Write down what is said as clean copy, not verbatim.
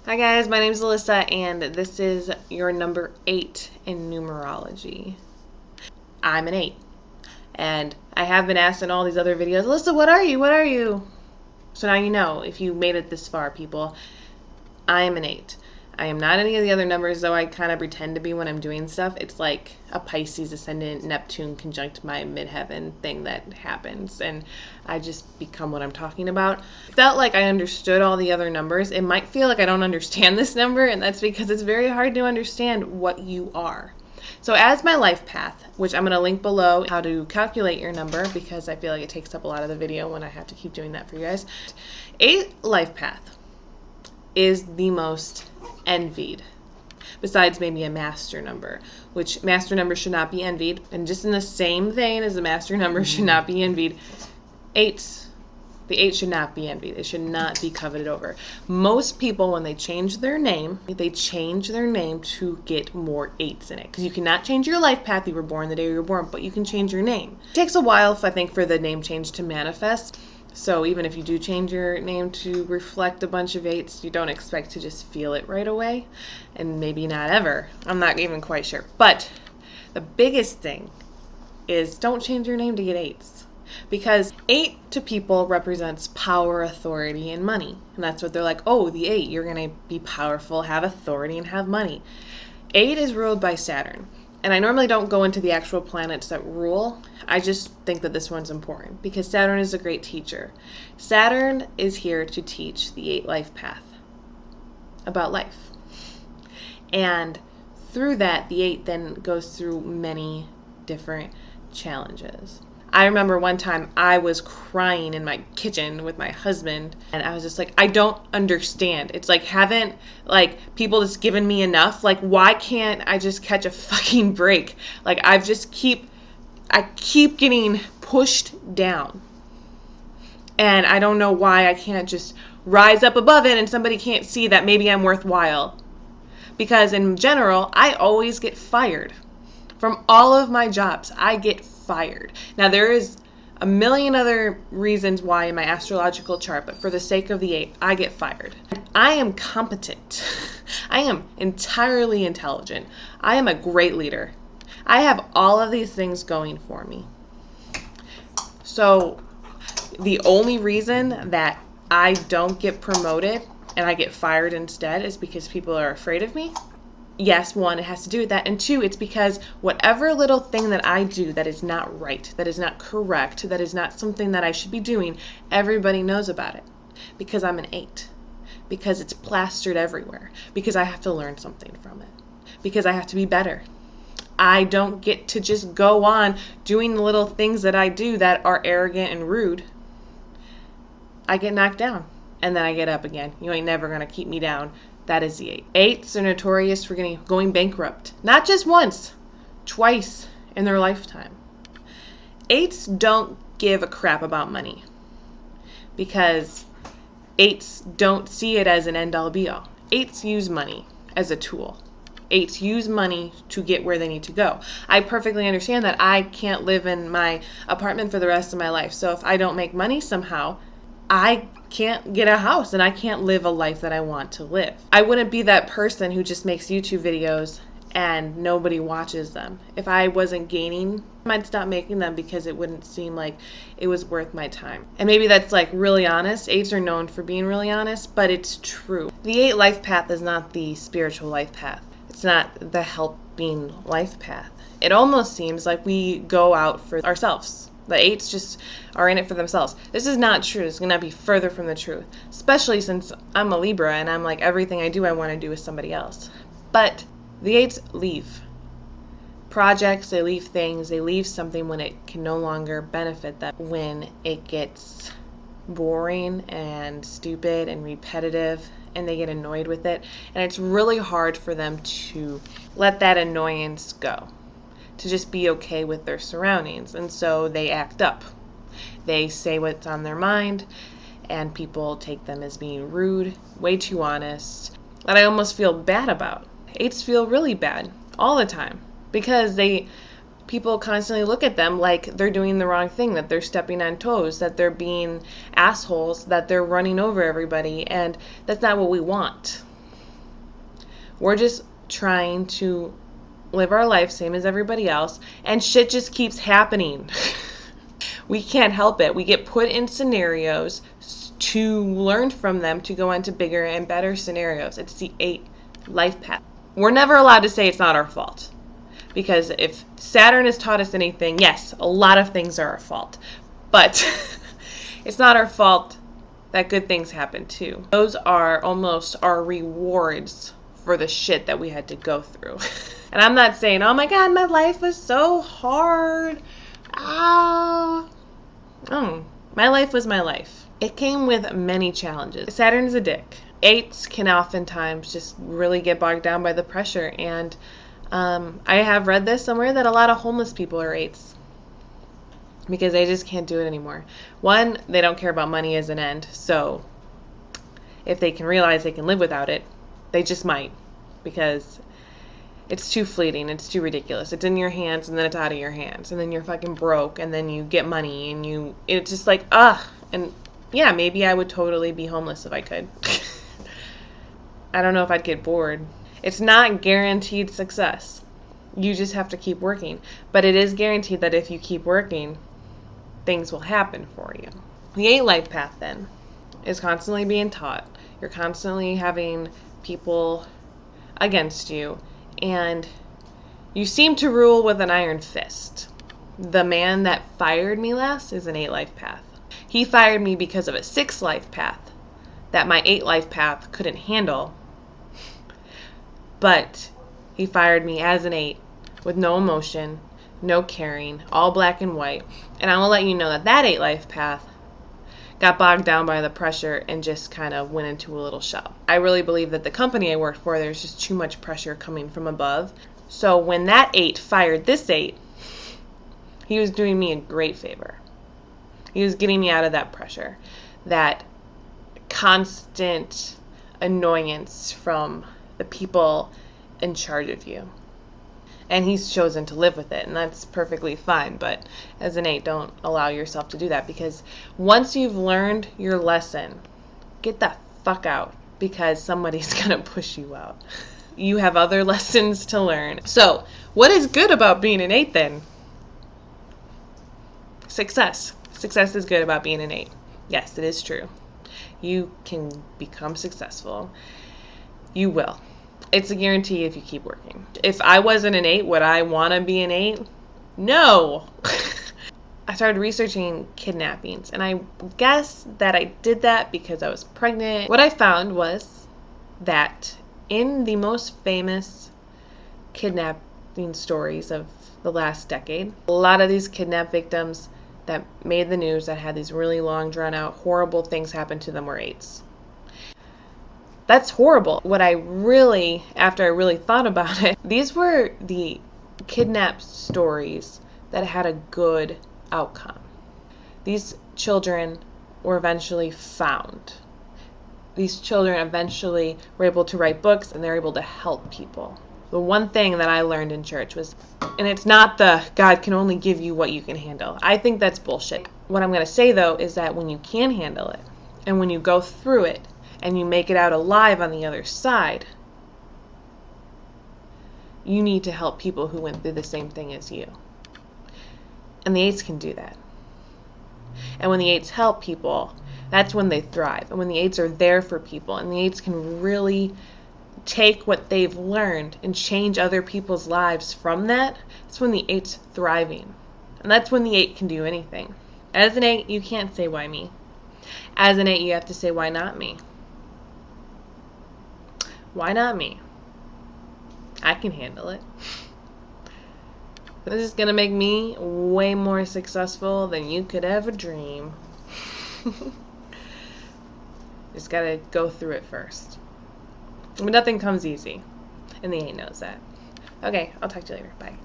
Hi guys, my name is Alyssa and this is your number 8 in numerology. I'm an 8 and I have been asked in all these other videos, Alyssa, what are you? What are you? So now you know, if you made it this far, people, I am an 8. I am not any of the other numbers, though I kind of pretend to be when I'm doing stuff. It's like a Pisces ascendant Neptune conjunct my midheaven thing that happens, and I just become what I'm talking about. It felt like I understood all the other numbers. It might feel like I don't understand this number, and that's because it's very hard to understand what you are. So as my life path, which I'm going to link below how to calculate your number because I feel like it takes up a lot of the video when I have to keep doing that for you guys. 8 life path is the most envied, besides maybe a master number, which master number should not be envied. And just in the same vein as the master number should not be envied, the 8 should not be envied. It should not be coveted over. Most people, when they change their name to get more 8s in it. Because you cannot change your life path. You were born the day you were born, but you can change your name. It takes a while, I think, for the name change to manifest. So even if you do change your name to reflect a bunch of 8s, you don't expect to just feel it right away. And maybe not ever. I'm not even quite sure. But the biggest thing is don't change your name to get 8s. Because 8 to people represents power, authority, and money. And that's what they're like, oh, the 8, you're going to be powerful, have authority, and have money. 8 is ruled by Saturn. And I normally don't go into the actual planets that rule. I just think that this one's important because Saturn is a great teacher. Saturn is here to teach the 8 life path about life. And through that, the 8 then goes through many different challenges. I remember one time I was crying in my kitchen with my husband and I was just like, I don't understand. It's like, haven't people just given me enough? Like, why can't I just catch a fucking break? Like, I keep getting pushed down. And I don't know why I can't just rise up above it and somebody can't see that maybe I'm worthwhile. Because in general, I always get fired. From all of my jobs, I get fired. Now, there is a million other reasons why in my astrological chart, but for the sake of the 8, I get fired. I am competent. I am entirely intelligent. I am a great leader. I have all of these things going for me. So the only reason that I don't get promoted and I get fired instead is because people are afraid of me. Yes, 1, it has to do with that. And 2, it's because whatever little thing that I do that is not right, that is not correct, that is not something that I should be doing, everybody knows about it. Because I'm an 8. Because it's plastered everywhere. Because I have to learn something from it. Because I have to be better. I don't get to just go on doing the little things that I do that are arrogant and rude. I get knocked down. And then I get up again. You ain't never going to keep me down. That is the 8. 8s are notorious for going bankrupt. Not just once, twice in their lifetime. 8s don't give a crap about money because 8s don't see it as an end-all be-all. 8s use money as a tool. 8s use money to get where they need to go. I perfectly understand that I can't live in my apartment for the rest of my life. So if I don't make money somehow, I can't get a house and I can't live a life that I want to live. I wouldn't be that person who just makes YouTube videos and nobody watches them. If I wasn't gaining, I'd stop making them because it wouldn't seem like it was worth my time. And maybe that's like really honest. 8s are known for being really honest, but it's true. The 8 life path is not the spiritual life path. It's not the helping life path. It almost seems like we go out for ourselves. The 8s just are in it for themselves. This is not true. It's going to be further from the truth. Especially since I'm a Libra and I'm like, everything I do, I want to do with somebody else. But the 8s leave projects, they leave things, they leave something when it can no longer benefit them. When it gets boring and stupid and repetitive and they get annoyed with it. And it's really hard for them to let that annoyance go. To just be okay with their surroundings. And so they act up. They say what's on their mind, and people take them as being rude, way too honest, that I almost feel bad about. 8s feel really bad all the time because people constantly look at them like they're doing the wrong thing, that they're stepping on toes, that they're being assholes, that they're running over everybody, and that's not what we want. We're just trying to live our life same as everybody else, and shit just keeps happening. We can't help it. We get put in scenarios to learn from them to go into bigger and better scenarios. It's the 8 life path. We're never allowed to say it's not our fault. Because if Saturn has taught us anything, yes, a lot of things are our fault. But it's not our fault that good things happen too. Those are almost our rewards for the shit that we had to go through. And I'm not saying, oh my God, my life was so hard. Oh, my life was my life. It came with many challenges. Saturn is a dick. 8s can oftentimes just really get bogged down by the pressure. And I have read this somewhere that a lot of homeless people are 8s because they just can't do it anymore. One, they don't care about money as an end. So if they can realize they can live without it, they just might, because it's too fleeting. It's too ridiculous. It's in your hands and then it's out of your hands. And then you're fucking broke and then you get money and it's just like, and yeah, maybe I would totally be homeless if I could. I don't know if I'd get bored. It's not guaranteed success. You just have to keep working. But it is guaranteed that if you keep working, things will happen for you. The 8 life path then is constantly being taught. You're constantly having people against you, and you seem to rule with an iron fist. The man that fired me last is an 8 life path. He fired me because of a 6 life path that my 8 life path couldn't handle. But he fired me as an 8 with no emotion, no caring, all black and white. And I will let you know that 8 life path got bogged down by the pressure and just kind of went into a little shell. I really believe that the company I worked for, there's just too much pressure coming from above. So when that 8 fired this 8, he was doing me a great favor. He was getting me out of that pressure, that constant annoyance from the people in charge of you. And he's chosen to live with it, and that's perfectly fine. But as an 8, don't allow yourself to do that, because once you've learned your lesson, get the fuck out, because somebody's gonna push you out. You have other lessons to learn. So, what is good about being an 8 then? Success. Success is good about being an 8. Yes, it is true. You can become successful. You will. It's a guarantee if you keep working. If I wasn't an 8, would I want to be an 8? No. I started researching kidnappings, and I guess that I did that because I was pregnant. What I found was that in the most famous kidnapping stories of the last decade, a lot of these kidnapped victims that made the news, that had these really long, drawn-out, horrible things happen to them, were 8s. That's horrible. What I really, after I really thought about it, these were the kidnapped stories that had a good outcome. These children were eventually found. These children eventually were able to write books, and they're able to help people. The one thing that I learned in church was, and it's not the God can only give you what you can handle. I think that's bullshit. What I'm going to say, though, is that when you can handle it, and when you go through it, and you make it out alive on the other side, you need to help people who went through the same thing as you. And the 8s can do that. And when the 8s help people, that's when they thrive. And when the 8s are there for people, and the 8s can really take what they've learned and change other people's lives from that, that's when the 8's thriving. And that's when the 8 can do anything. As an 8, you can't say, why me? As an 8, you have to say, why not me? Why not me? I can handle it. This is going to make me way more successful than you could ever dream. Just got to go through it first. But nothing comes easy. And the 8 knows that. Okay, I'll talk to you later. Bye.